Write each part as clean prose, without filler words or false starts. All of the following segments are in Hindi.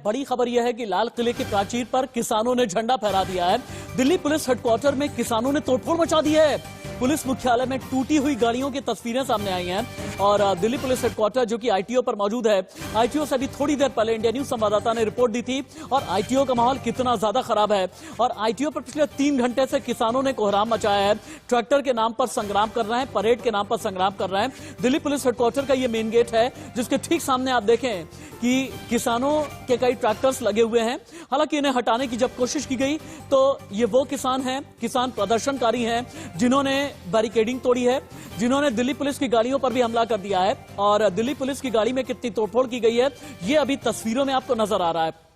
बड़ी खबर यह है कि लाल किले की प्राचीर पर किसानों ने झंडा फहरा दिया है। दिल्ली पुलिस हेडक्वार्टर में किसानों ने तोड़फोड़ मचा दी है। पुलिस मुख्यालय में टूटी हुई गाड़ियों की तस्वीरें सामने आई हैं और दिल्ली पुलिस हेडक्वार्टर जो कि आईटीओ पर मौजूद है, आईटीओ से अभी थोड़ी देर पहले इंडिया न्यूज संवाददाता ने रिपोर्ट दी थी और आईटीओ का माहौल कितना ज्यादा खराब है। और आईटीओ पर पिछले 3 घंटे से किसानों ने कोहराम मचाया है, ट्रैक्टर के नाम पर संग्राम कर रहे हैं, परेड के नाम पर संग्राम कर रहे हैं। दिल्ली पुलिस हेडक्वार्टर का ये मेन गेट है जिसके ठीक सामने आप देखें कि किसानों के कई ट्रैक्टर्स लगे हुए हैं। हालांकि इन्हें हटाने की जब कोशिश की गई तो ये वो किसान हैं, किसान प्रदर्शनकारी हैं जिन्होंने बैरिकेडिंग तोड़ी है, जिन्होंने दिल्ली पुलिस की गाड़ियों पर भी हमला कर दिया है। और दिल्ली पुलिस की गाड़ी में कितनी तोड़फोड़ की गई है ये अभी तस्वीरों में आपको नजर आ रहा है।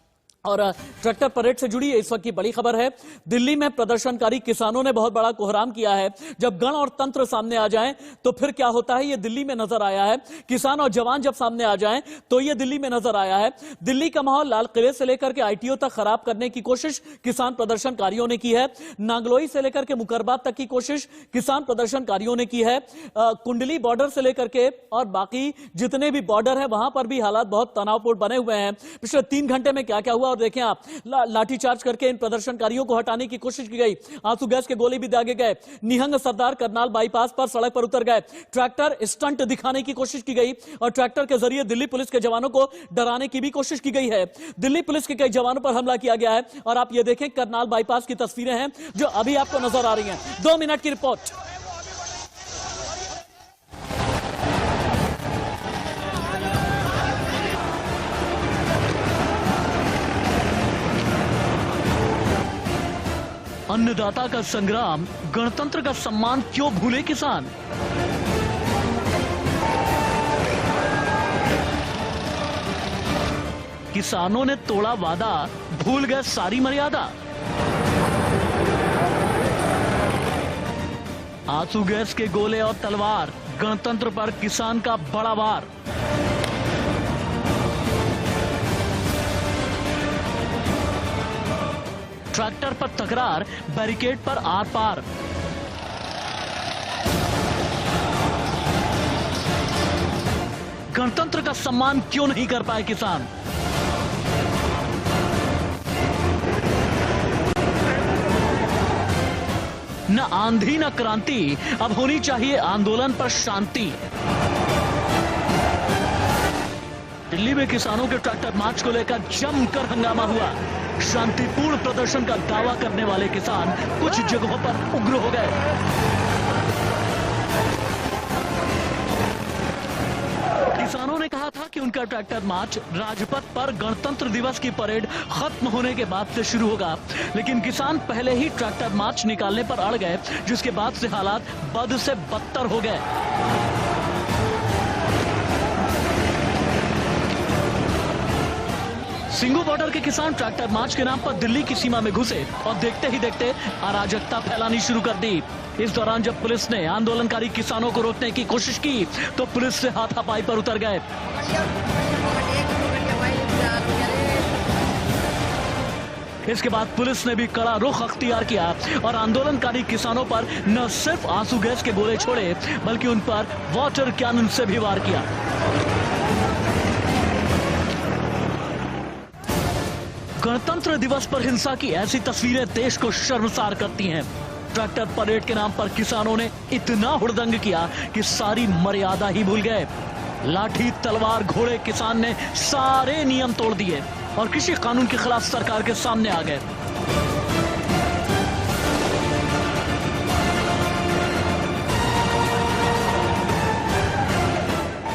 और ट्रैक्टर परेड से जुड़ी इस वक्त की बड़ी खबर है, दिल्ली में प्रदर्शनकारी किसानों ने बहुत बड़ा कोहराम किया है। जब गण और तंत्र सामने आ जाएं तो फिर क्या होता है ये दिल्ली में नजर आया है। किसान और जवान जब सामने आ जाएं तो ये दिल्ली में नजर आया है। दिल्ली का माहौल लाल किले से लेकर के आईटीओ तक खराब करने की कोशिश किसान प्रदर्शनकारियों ने की है। नांगलोई से लेकर के मुकरबाद तक की कोशिश किसान प्रदर्शनकारियों ने की है। कुंडली बॉर्डर से लेकर के और बाकी जितने भी बॉर्डर है वहां पर भी हालात बहुत तनावपूर्ण बने हुए हैं। पिछले 3 घंटे में क्या क्या हुआ और देखें आप, लाठीचार्ज करके इन प्रदर्शनकारियों को हटाने की कोशिश की गई, आंसू गैस के गोले भी दागे गए, निहंग सरदार करनाल बाईपास पर सड़क पर उतर गए, ट्रैक्टर स्टंट दिखाने की कोशिश की गई और ट्रैक्टर के जरिए दिल्ली पुलिस के जवानों को डराने की भी कोशिश की गई है। दिल्ली पुलिस के कई जवानों पर हमला किया गया है और आप ये देखें करनाल बाईपास की तस्वीरें हैं जो अभी आपको नजर आ रही हैं। 2 मिनट की रिपोर्ट। अन्नदाता का संग्राम, गणतंत्र का सम्मान क्यों भूले किसान। किसानों ने तोड़ा वादा, भूल गए सारी मर्यादा। आंसू गैस के गोले और तलवार, गणतंत्र पर किसान का बड़ा वार। ट्रैक्टर पर तकरार, बैरिकेड पर आर पार। गणतंत्र का सम्मान क्यों नहीं कर पाए किसान। न आंधी न क्रांति, अब होनी चाहिए आंदोलन पर शांति। दिल्ली में किसानों के ट्रैक्टर मार्च को लेकर जमकर हंगामा हुआ। शांतिपूर्ण प्रदर्शन का दावा करने वाले किसान कुछ जगहों पर उग्र हो गए। किसानों ने कहा था कि उनका ट्रैक्टर मार्च राजपथ पर गणतंत्र दिवस की परेड खत्म होने के बाद से शुरू होगा, लेकिन किसान पहले ही ट्रैक्टर मार्च निकालने पर अड़ गए, जिसके बाद से हालात बद से बदतर हो गए। सिंगू बॉर्डर के किसान ट्रैक्टर मार्च के नाम पर दिल्ली की सीमा में घुसे और देखते ही देखते अराजकता फैलानी शुरू कर दी। इस दौरान जब पुलिस ने आंदोलनकारी किसानों को रोकने की कोशिश की तो पुलिस से हाथापाई पर उतर गए। इसके बाद पुलिस ने भी कड़ा रुख अख्तियार किया और आंदोलनकारी किसानों पर न सिर्फ आंसू गैस के गोले छोड़े बल्कि उन पर वाटर कैनन से भी वार किया। गणतंत्र दिवस पर हिंसा की ऐसी तस्वीरें देश को शर्मसार करती हैं। ट्रैक्टर परेड के नाम पर किसानों ने इतना हुड़दंग किया कि सारी मर्यादा ही भूल गए। लाठी, तलवार, घोड़े, किसान ने सारे नियम तोड़ दिए और कृषि कानून के खिलाफ सरकार के सामने आ गए।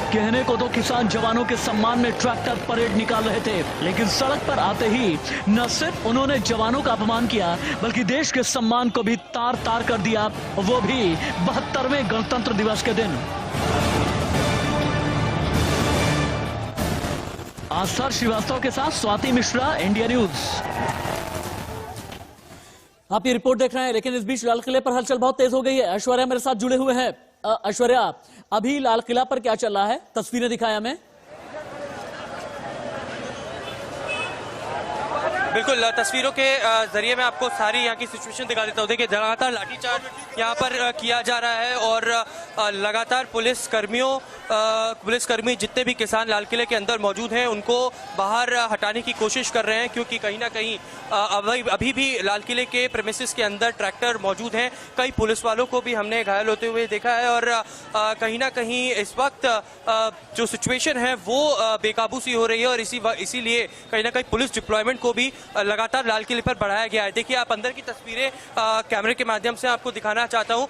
कहने को तो किसान जवानों के सम्मान में ट्रैक्टर परेड निकाल रहे थे, लेकिन सड़क पर आते ही न सिर्फ उन्होंने जवानों का अपमान किया बल्कि देश के सम्मान को भी तार तार कर दिया, वो भी 72वें गणतंत्र दिवस के दिन। आस्था श्रीवास्तव के साथ स्वाति मिश्रा, इंडिया न्यूज। आप ये रिपोर्ट देख रहे हैं, लेकिन इस बीच लाल किले पर हलचल बहुत तेज हो गई है। ऐश्वर्या मेरे साथ जुड़े हुए हैं। ऐश्वर्या, अभी लाल किला पर क्या चल रहा है, तस्वीरें दिखाएं हमें। बिल्कुल, तस्वीरों के जरिए मैं आपको सारी यहाँ की सिचुएशन दिखा देता हूँ। देखिए, लगातार लाठीचार्ज यहाँ पर किया जा रहा है और लगातार पुलिसकर्मी जितने भी किसान लाल किले के अंदर मौजूद हैं उनको बाहर हटाने की कोशिश कर रहे हैं, क्योंकि कहीं ना कहीं अभी भी लाल किले के प्रेमिसेस के अंदर ट्रैक्टर मौजूद हैं। कई पुलिस वालों को भी हमने घायल होते हुए देखा है और कहीं ना कहीं इस वक्त जो सिचुएशन है वो बेकाबू सी हो रही है और इसीलिए कहीं ना कहीं पुलिस डिप्लॉयमेंट को भी लगातार लाल किले पर बढ़ाया गया है। देखिए, आप अंदर की तस्वीरें कैमरे के माध्यम से आपको दिखाना चाहता हूं।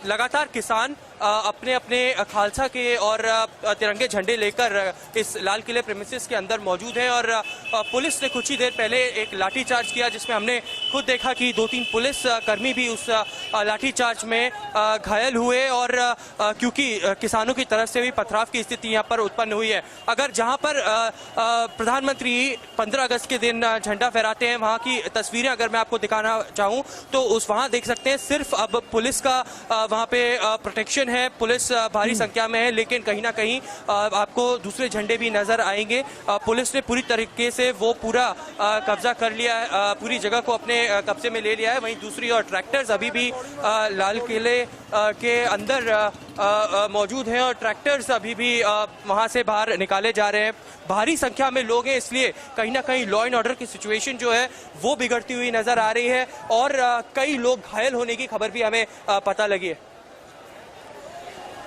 लगातार किसान अपने अपने खालसा के और तिरंगे झंडे लेकर इस लाल किले प्रेमिसेस के अंदर मौजूद हैं और पुलिस ने कुछ ही देर पहले एक लाठीचार्ज किया, जिसमें हमने खुद देखा कि 2-3 पुलिस कर्मी भी उस लाठीचार्ज में घायल हुए और क्योंकि किसानों की तरफ से भी पथराव की स्थिति यहाँ पर उत्पन्न हुई है। अगर जहाँ पर प्रधानमंत्री 15 अगस्त के दिन झंडा फहराते हैं, वहाँ की तस्वीरें अगर मैं आपको दिखाना चाहूँ तो वहाँ देख सकते हैं सिर्फ अब पुलिस का वहाँ पे प्रोटेक्शन है, पुलिस भारी संख्या में है, लेकिन कहीं ना कहीं आपको दूसरे झंडे भी नजर आएंगे। पुलिस ने पूरी तरीके से वो पूरा कब्जा कर लिया है, पूरी जगह को अपने कब्जे में ले लिया है। वहीं दूसरी ओर ट्रैक्टर्स अभी भी लाल किले के अंदर मौजूद हैं और ट्रैक्टर्स अभी भी वहां से बाहर निकाले जा रहे हैं। भारी संख्या में लोग हैं, इसलिए कहीं ना कहीं लॉ एंड ऑर्डर की सिचुएशन जो है वो बिगड़ती हुई नजर आ रही है और कई लोग घायल होने की खबर भी हमें पता लगी है।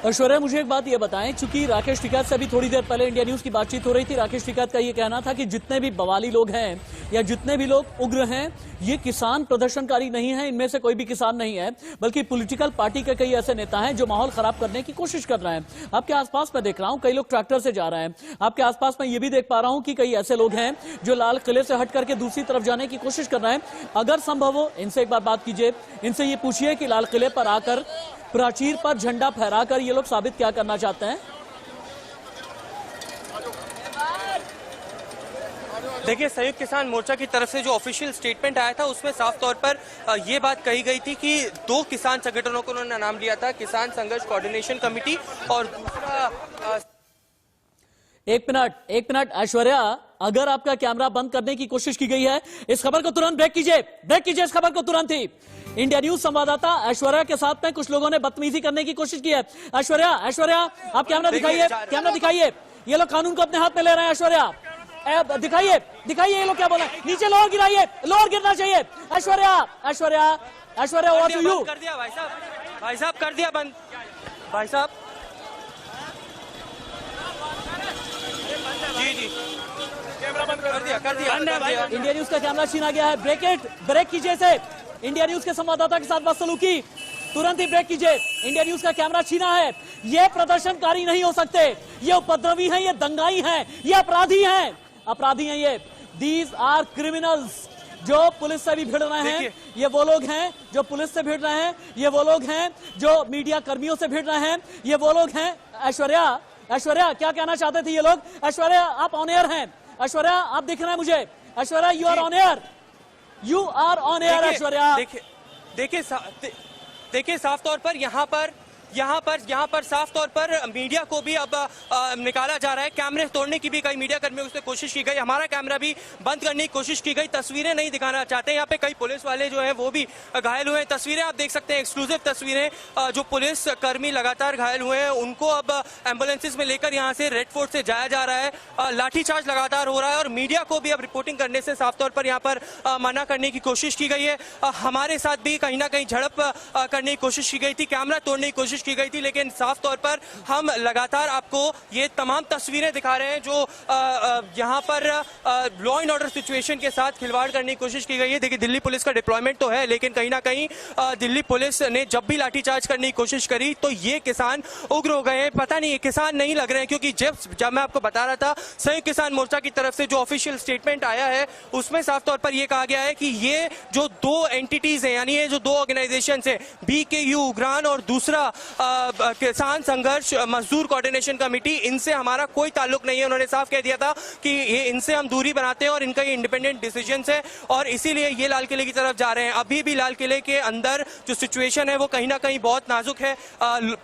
ऐश्वर्या, मुझे एक बात ये बताएं, चूंकि राकेश टिकैत से अभी थोड़ी देर पहले इंडिया न्यूज की बातचीत हो रही थी, राकेश टिकैत का ये कहना था कि जितने भी बवाली लोग हैं या जितने भी लोग उग्र हैं, ये किसान प्रदर्शनकारी नहीं है, इनमें से कोई भी किसान नहीं है, बल्कि पॉलिटिकल पार्टी के कई ऐसे नेता हैं जो माहौल खराब करने की कोशिश कर रहे हैं। आपके आसपास मैं देख रहा हूं कई लोग ट्रैक्टर से जा रहे हैं, आपके आसपास मैं ये भी देख पा रहा हूं कि कई ऐसे लोग हैं जो लाल किले से हट करके दूसरी तरफ जाने की कोशिश कर रहे हैं। अगर संभव हो इनसे एक बार बात कीजिए, इनसे ये पूछिए कि लाल किले पर आकर प्राचीर पर झंडा फहराकर ये लोग साबित क्या करना चाहते हैं। देखिए, संयुक्त किसान मोर्चा की तरफ से जो ऑफिशियल स्टेटमेंट आया था उसमें साफ तौर पर ये बात कही गई थी कि 2 किसान संगठनों को उन्होंने नाम लिया था, किसान संघर्ष कोऑर्डिनेशन कमेटी और दूसरा एक मिनट ऐश्वर्या, अगर आपका कैमरा बंद करने की कोशिश की गई है, इस खबर को तुरंत ब्रेक कीजिए इस खबर को तुरंत ही। इंडिया न्यूज संवाददाता ऐश्वर्या के साथ में कुछ लोगों ने बदतमीजी करने की कोशिश की है। ऐश्वर्या, आप कैमरा दिखाइए, ये लोग कानून को अपने हाथ में ले रहे हैं। ऐश्वर्या, दिखाइए ये लोग क्या बोल रहे हैं। नीचे लोअर गिराइए, लोअर गिरना चाहिए। Aishwarya, over to you. कर दिया भाई साहब कर दिया बंद भाई साहब। जी कैमरा बंद कर दिया। इंडिया न्यूज का कैमरा छीना गया है। ब्रेक कीजिए इसे। इंडिया न्यूज के संवाददाता के साथ बदसलूकी, तुरंत ही ब्रेक कीजिए। इंडिया न्यूज का कैमरा छीना है। ये प्रदर्शनकारी नहीं हो सकते, ये उपद्रवी हैं, ये दंगाई हैं, ये अपराधी हैं ये। दीज आर क्रिमिनल्स जो पुलिस से भी भिड़ रहे हैं, ये वो लोग हैं जो पुलिस से भिड़ रहे हैं, ये वो लोग हैं जो मीडिया कर्मियों से भिड़ रहे हैं, ये वो लोग हैं। ऐश्वर्या, क्या कहना चाहते थे ये लोग? ऐश्वर्या, आप ऑन एयर हैं। ऐश्वर्या, आप दिख रहे हैं मुझे। Aishwarya, you are on air. Aishwarya, देखिए साफ तौर पर यहाँ पर साफ तौर पर मीडिया को भी अब निकाला जा रहा है। कैमरे तोड़ने की भी कई मीडिया कर्मियों से कोशिश की गई, हमारा कैमरा भी बंद करने की कोशिश की गई। तस्वीरें नहीं दिखाना चाहते। यहाँ पे कई पुलिस वाले जो हैं वो भी घायल हुए हैं। तस्वीरें आप देख सकते हैं, एक्सक्लूसिव तस्वीरें। जो पुलिस कर्मी लगातार घायल हुए हैं उनको अब एम्बुलेंसेज में लेकर यहाँ से रेड फोर्ट से जाया जा रहा है। लाठीचार्ज लगातार हो रहा है और मीडिया को भी अब रिपोर्टिंग करने से साफ तौर पर यहाँ पर मना करने की कोशिश की गई है। हमारे साथ भी कहीं ना कहीं झड़प करने की कोशिश की गई थी, कैमरा तोड़ने की कोशिश की गई थी, लेकिन साफ तौर पर हम लगातार आपको ये तमाम तस्वीरें दिखा रहे हैं जो यहाँ पर लॉ एंड ऑर्डर सिचुएशन के साथ खिलवाड़ करने की कोशिश की गई है। देखिए, दिल्ली पुलिस का डिप्लॉयमेंट तो है, लेकिन कहीं ना कहीं दिल्ली पुलिस ने जब भी लाठीचार्ज करने की कोशिश करी तो ये किसान उग्र हो गए हैं। पता नहीं, ये किसान नहीं लग रहे हैं, क्योंकि जब मैं आपको बता रहा था संयुक्त किसान मोर्चा की तरफ से जो ऑफिशियल स्टेटमेंट आया है उसमें साफ तौर पर यह कहा गया है कि ये जो 2 एंटिटीज हैं, यानी ये जो 2 ऑर्गेनाइजेशन है, BKU उग्राण और दूसरा किसान संघर्ष मजदूर कोऑर्डिनेशन कमेटी, इनसे हमारा कोई ताल्लुक नहीं है। उन्होंने साफ कह दिया था कि ये इनसे हम दूरी बनाते हैं और इनका ये इंडिपेंडेंट डिसीजन है और इसीलिए ये लाल किले की तरफ जा रहे हैं। अभी भी लाल किले के अंदर जो सिचुएशन है वो कहीं ना कहीं बहुत नाजुक है।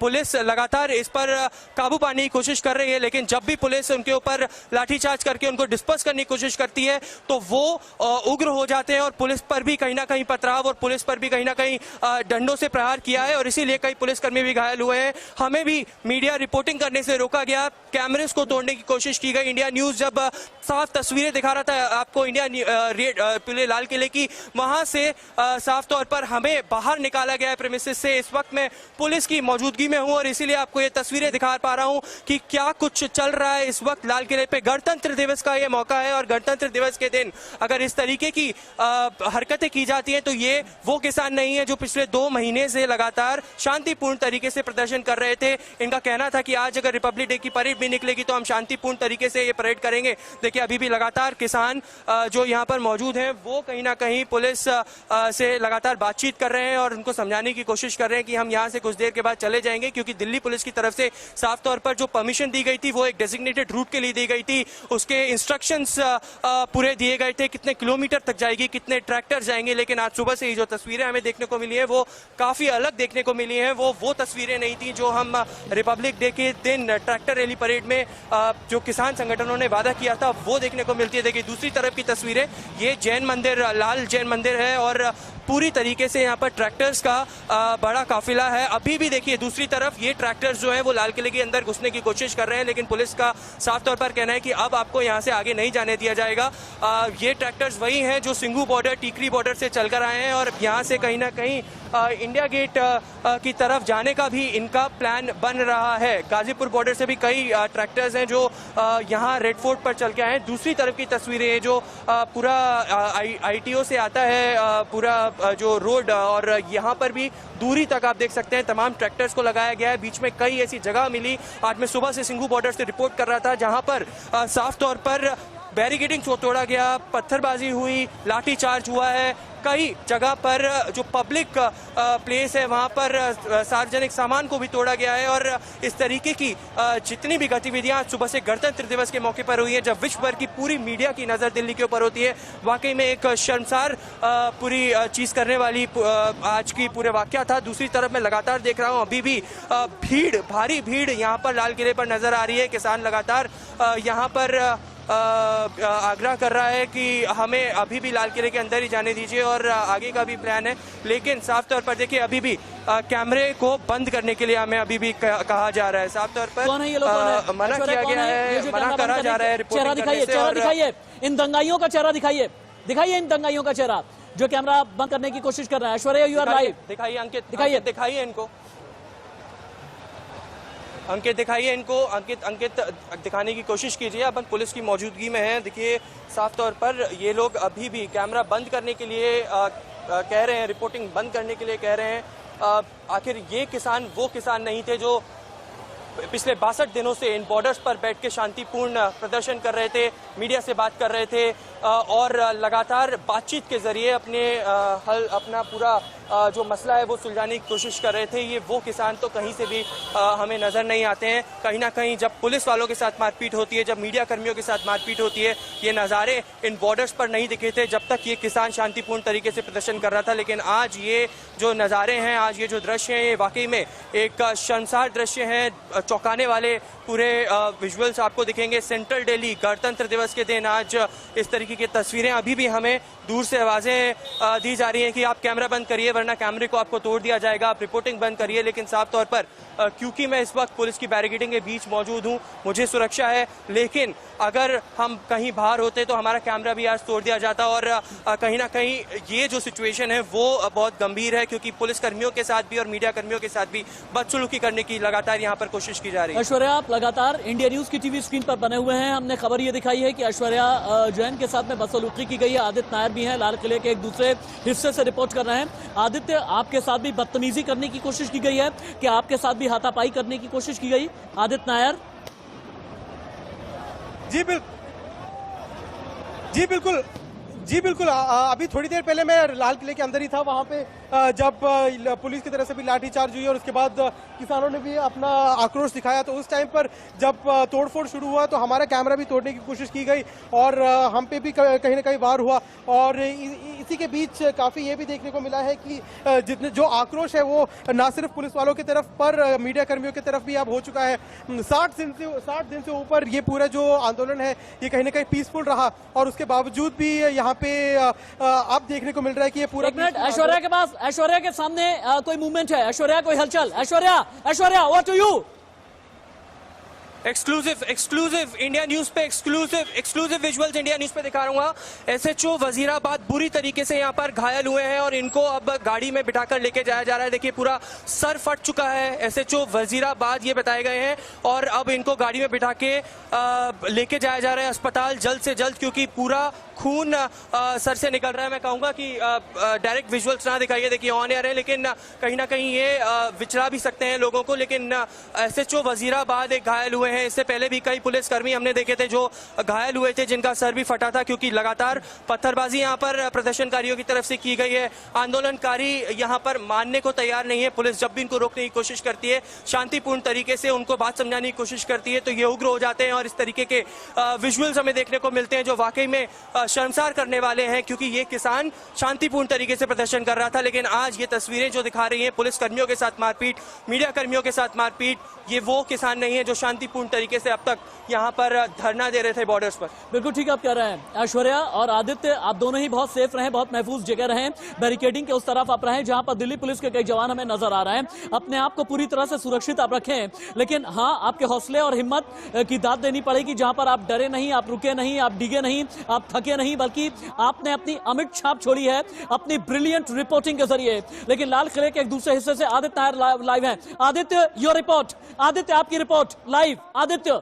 पुलिस लगातार इस पर काबू पाने की कोशिश कर रही है, लेकिन जब भी पुलिस उनके ऊपर लाठीचार्ज करके उनको डिस्पर्स करने की कोशिश करती है तो वो उग्र हो जाते हैं और पुलिस पर भी कहीं ना कहीं पथराव और पुलिस पर भी कहीं ना कहीं डंडों से प्रहार किया है और इसीलिए कई पुलिसकर्मी भी घायल हुए हैं। हमें भी मीडिया रिपोर्टिंग करने से रोका गया, कैमरेस को तोड़ने की कोशिश की गई। इंडिया न्यूज जब साफ तस्वीरें दिखा रहा था आपको इंडिया लाल किले की, वहां से साफ तौर पर हमें बाहर निकाला गया है प्रेमिसेस से। इस वक्त मैं पुलिस की मौजूदगी में हूं और इसीलिए आपको ये तस्वीरें दिखा पा रहा हूं कि क्या कुछ चल रहा है इस वक्त लाल किले पे। गणतंत्र दिवस का ये मौका है और गणतंत्र दिवस के दिन अगर इस तरीके की हरकतें की जाती हैं तो ये वो किसान नहीं है जो पिछले 2 महीने से लगातार शांतिपूर्ण तरीके से प्रदर्शन कर रहे थे। इनका कहना था कि आज अगर रिपब्लिक डे की परेड भी निकलेगी तो हम शांतिपूर्ण तरीके से ये परेड करेंगे। देखिए अभी भी लगातार किसान जो यहाँ पर मौजूद हैं वो कहीं ना कहीं पुलिस से लगातार बातचीत कर रहे हैं और उनको समझाने की कोशिश कर रहे हैं कि हम यहाँ से कुछ देर के बाद चले जाएंगे, क्योंकि दिल्ली पुलिस की तरफ से साफ तौर पर जो परमिशन दी गई थी वो एक डेजिग्नेटेड रूट के लिए दी गई थी। उसके इंस्ट्रक्शंस पूरे दिए गए थे कितने किलोमीटर तक जाएगी, कितने ट्रैक्टर जाएंगे, लेकिन आज सुबह से ही जो तस्वीरें हमें देखने को मिली है वो काफी अलग देखने को मिली हैं। वो तस्वीरें नहीं थी जो हम रिपब्लिक डे के दिन ट्रैक्टर रैली परेड में जो किसान संगठनों ने वादा किया था वो देखने को मिलती है। देखिए दूसरी तरफ की तस्वीरें, ये जैन मंदिर, लाल जैन मंदिर है और पूरी तरीके से यहाँ पर ट्रैक्टर्स का बड़ा काफिला है। अभी भी देखिए दूसरी तरफ ये ट्रैक्टर्स जो हैं वो लाल किले के अंदर घुसने की कोशिश कर रहे हैं, लेकिन पुलिस का साफ तौर पर कहना है कि अब आपको यहाँ से आगे नहीं जाने दिया जाएगा। ये ट्रैक्टर्स वही हैं जो सिंघू बॉर्डर, टीकरी बॉर्डर से चलकर आए हैं और यहाँ से कहीं ना कहीं इंडिया गेट की तरफ जाने का भी इनका प्लान बन रहा है। गाजीपुर बॉर्डर से भी कई ट्रैक्टर्स हैं जो यहाँ रेड फोर्ट पर चल के आए हैं। दूसरी तरफ की तस्वीरें हैं जो पूरा ITO से आता है पूरा जो रोड, और यहाँ पर भी दूरी तक आप देख सकते हैं तमाम ट्रैक्टर्स को लगाया गया है। बीच में कई ऐसी जगह मिली, आज मैं सुबह से सिंघू बॉर्डर से रिपोर्ट कर रहा था जहाँ पर साफ तौर पर बैरिकेडिंग तोड़ा गया, पत्थरबाजी हुई, लाठीचार्ज हुआ है। कई जगह पर जो पब्लिक प्लेस है वहां पर सार्वजनिक सामान को भी तोड़ा गया है और इस तरीके की जितनी भी गतिविधियां सुबह से गणतंत्र दिवस के मौके पर हुई है, जब विश्व भर की पूरी मीडिया की नजर दिल्ली के ऊपर होती है, वाकई में एक शर्मसार पूरी चीज करने वाली आज की पूरे वाकया था। दूसरी तरफ मैं लगातार देख रहा हूँ अभी भी भीड़, भारी भीड़ यहाँ पर लाल किले पर नजर आ रही है। किसान लगातार यहाँ पर आग्रह कर रहा है कि हमें अभी भी लाल किले के अंदर ही जाने दीजिए और आगे का भी प्लान है, लेकिन साफ तौर पर देखिए अभी भी कैमरे को बंद करने के लिए हमें अभी भी कहा जा रहा है। साफ तौर पर मना किया गया है, मना करा जा रहा है। चेहरा दिखाइए, चेहरा दिखाइए, इन दंगाइयों का चेहरा दिखाइए, दिखाइए इन दंगाइयों का चेहरा जो कैमरा बंद करने की कोशिश कर रहा है। ऐश्वर्या, यू आर लाइव, दिखाइए अंकित, दिखाइए, दिखाइए इनको, अंकित दिखाइए इनको, अंकित दिखाने की कोशिश कीजिए। अपन पुलिस की मौजूदगी में हैं। देखिए साफ तौर पर ये लोग अभी भी कैमरा बंद करने के लिए कह रहे हैं, रिपोर्टिंग बंद करने के लिए कह रहे हैं। आखिर ये किसान वो किसान नहीं थे जो पिछले 62 दिनों से इन बॉर्डर्स पर बैठ के शांतिपूर्ण प्रदर्शन कर रहे थे, मीडिया से बात कर रहे थे और लगातार बातचीत के जरिए अपना पूरा जो मसला है वो सुलझाने की कोशिश कर रहे थे। ये वो किसान तो कहीं से भी हमें नजर नहीं आते हैं। कहीं ना कहीं जब पुलिस वालों के साथ मारपीट होती है, जब मीडिया कर्मियों के साथ मारपीट होती है, ये नज़ारे इन बॉर्डर्स पर नहीं दिखे थे जब तक ये किसान शांतिपूर्ण तरीके से प्रदर्शन कर रहा था। लेकिन आज ये जो नज़ारे हैं, आज ये जो दृश्य हैं, ये वाकई में एक शर्मसार दृश्य हैं, चौंकाने वाले पूरे विजुअल्स आपको दिखेंगे। सेंट्रल दिल्ली गणतंत्र दिवस के दिन आज इस तरीके की तस्वीरें, अभी भी हमें दूर से आवाज़ें दी जा रही हैं कि आप कैमरा बंद करिए वरना कैमरे को आपको तोड़ दिया जाएगा, आप रिपोर्टिंग बंद करिए। लेकिन साफ तौर पर क्योंकि मैं इस वक्त पुलिस की बैरिकेडिंग के बीच मौजूद हूं, मुझे सुरक्षा है, लेकिन अगर हम कहीं बाहर होते तो हमारा कैमरा भी आज तोड़ दिया जाता। और कहीं ना कहीं ये जो सिचुएशन है वो बहुत गंभीर है, क्योंकि पुलिस कर्मियों के साथ भी और मीडिया कर्मियों के साथ भी बदसलूकी करने की लगातार यहाँ पर कोशिश की जा रही है। ऐश्वर्या, आप लगातार इंडिया न्यूज की टीवी स्क्रीन पर बने हुए हैं। हमने खबर ये दिखाई है कि ऐश्वर्या जैन के साथ में बदसलूकी की गई है। आदित्य नायर भी हैं, लाल किले के एक दूसरे हिस्से से रिपोर्ट कर रहे हैं। आदित्य, आपके साथ भी बदतमीजी करने की कोशिश की गई है कि आपके साथ भी हाथापाई करने की कोशिश की गई? आदित्य नायर। जी बिल्कुल, अभी थोड़ी देर पहले मैं लाल किले के अंदर ही था। वहां पे जब पुलिस की तरफ से भी लाठीचार्ज हुई और उसके बाद किसानों ने भी अपना आक्रोश दिखाया, तो उस टाइम पर जब तोड़फोड़ शुरू हुआ तो हमारा कैमरा भी तोड़ने की कोशिश की गई और हम पे भी कहीं ना कहीं वार हुआ। और इसी के बीच काफ़ी ये भी देखने को मिला है कि जितने जो आक्रोश है वो ना सिर्फ पुलिस वालों की तरफ पर मीडिया कर्मियों की तरफ भी अब हो चुका है। 60 दिन से ऊपर ये पूरा जो आंदोलन है ये कहीं ना कहीं पीसफुल रहा और उसके बावजूद भी यहाँ पे अब देखने को मिल रहा है कि ये पूरा। एक मिनट, ऐश्वर्या के पास, ऐश्वर्या के सामने कोई मूवमेंट है? ऐश्वर्या, कोई हलचल? Aishwarya, what to you? Exclusive India news पे एक्सक्लूसिव विजुअल्स इंडिया न्यूज पे दिखा रहा हूँ। एसएचओ वजीराबाद बुरी तरीके से यहाँ पर घायल हुए हैं और इनको अब गाड़ी में बिठाकर लेके जाया जा रहा है। देखिए पूरा सर फट चुका है। एसएचओ वजीराबाद ये बताए गए हैं और अब इनको गाड़ी में बिठा के लेके जाया जा रहा है अस्पताल जल्द से जल्द, क्योंकि पूरा खून सर से निकल रहा है। मैं कहूँगा कि डायरेक्ट विजुअल्स ना दिखाइए, देखिए ऑन एयर है, लेकिन कहीं ना कहीं ये विचला भी सकते हैं लोगों को। लेकिन एसएचओ वजीराबाद एक घायल हुए हैं। इससे पहले भी कई पुलिसकर्मी हमने देखे थे जो घायल हुए थे, जिनका सर भी फटा था, क्योंकि लगातार पत्थरबाजी यहाँ पर प्रदर्शनकारियों की तरफ से की गई है। आंदोलनकारी यहाँ पर मानने को तैयार नहीं है। पुलिस जब भी इनको रोकने की कोशिश करती है, शांतिपूर्ण तरीके से उनको बात समझाने की कोशिश करती है, तो ये उग्र हो जाते हैं और इस तरीके के विजुअल्स हमें देखने को मिलते हैं जो वाकई में शर्मसार करने वाले हैं, क्योंकि ये किसान शांतिपूर्ण तरीके से प्रदर्शन कर रहा था। लेकिन आज ये तस्वीरें जो दिखा रही हैं पुलिस कर्मियों के साथ मारपीट, मीडिया कर्मियों के साथ मारपीट, ये वो किसान नहीं है जो शांतिपूर्ण तरीके से अब तक यहाँ पर धरना दे रहे थे बॉर्डर्स पर। बिल्कुल ठीक आप कह रहे हैं। ऐश्वर्या और आदित्य, आप दोनों ही बहुत सेफ रहें, बहुत महफूज जगह रहें, बैरिकेडिंग के उस तरफ आप रहें जहां पर दिल्ली पुलिस के कई जवान हमें नजर आ रहे हैं। अपने आप को पूरी तरह से सुरक्षित आप रखें, लेकिन हाँ, आपके हौसले और हिम्मत की दाद देनी पड़ेगी। जहां पर आप डरे नहीं, आप रुके नहीं, आप डिगे नहीं, आप थके नहीं, बल्कि आपने अपनी अमिट छाप छोड़ी है अपनी ब्रिलियंट रिपोर्टिंग के जरिए। लेकिन लाल किले के एक दूसरे हिस्से से आदित्य नायर लाइव हैं। Aditya, your report. आदित्य, आपकी रिपोर्ट लाइव। आदित्य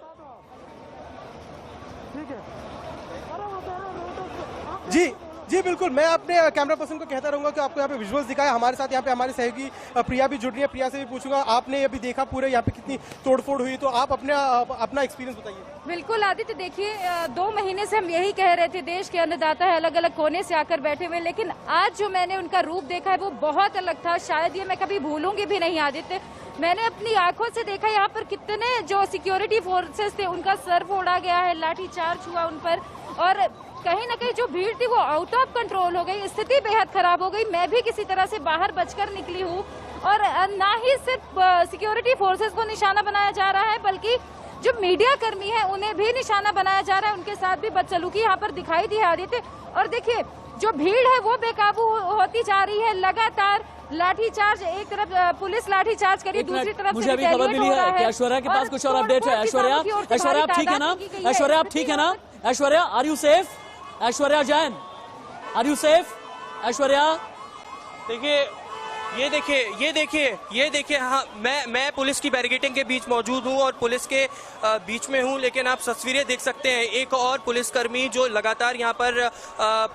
जी बिल्कुल, मैं अपने कैमरा पर्सन को कहता रहूंगा कि आपको यहाँ पे विजुअल्स दिखाए। हमारे साथ यहाँ पे हमारी सहयोगी प्रिया भी जुड़ रही है। प्रिया से भी पूछूंगा, आपने अभी देखा पूरे यहाँ पे कितनी तोड़फोड़ हुई, तो आप अपना एक्सपीरियंस बताइए। बिल्कुल आदित्य, देखिए 2 महीने से हम यही कह रहे थे, देश के अन्नदाता है अलग अलग कोने से आकर बैठे हुए, लेकिन आज जो मैंने उनका रूप देखा है वो बहुत अलग था। शायद ये मैं कभी भूलूंगी भी नहीं आदित्य। मैंने अपनी आंखों से देखा यहाँ पर कितने जो सिक्योरिटी फोर्सेस थे उनका सर फोड़ा गया है, लाठीचार्ज हुआ उन पर, और कहीं ना कहीं जो भीड़ थी वो आउट ऑफ कंट्रोल हो गई। स्थिति बेहद खराब हो गई। मैं भी किसी तरह से बाहर बचकर निकली हूँ और ना ही सिर्फ सिक्योरिटी फोर्सेस को निशाना बनाया जा रहा है, बल्कि जो मीडिया कर्मी है उन्हें भी निशाना बनाया जा रहा है। उनके साथ भी बदसलूकी यहाँ पर दिखाई दी है आदित्य। और देखिए जो भीड़ है वो बेकाबू होती जा रही है। लगातार लाठीचार्ज, एक तरफ पुलिस लाठीचार्ज करी, दूसरी तरफ मुझे अभी खबर मिली है कि ऐश्वर्या के पास कुछ और अपडेट है। ऐश्वर्या, आप ठीक है ना? ऐश्वर्या, आप ठीक है ना? Aishwarya, are you safe? Aishwarya Jain, are you safe? Aishwarya, देखिए ये देखिए हाँ, मैं पुलिस की बैरिकेडिंग के बीच मौजूद हूँ और पुलिस के बीच में हूँ, लेकिन आप तस्वीरें देख सकते हैं। एक और पुलिसकर्मी जो लगातार यहाँ पर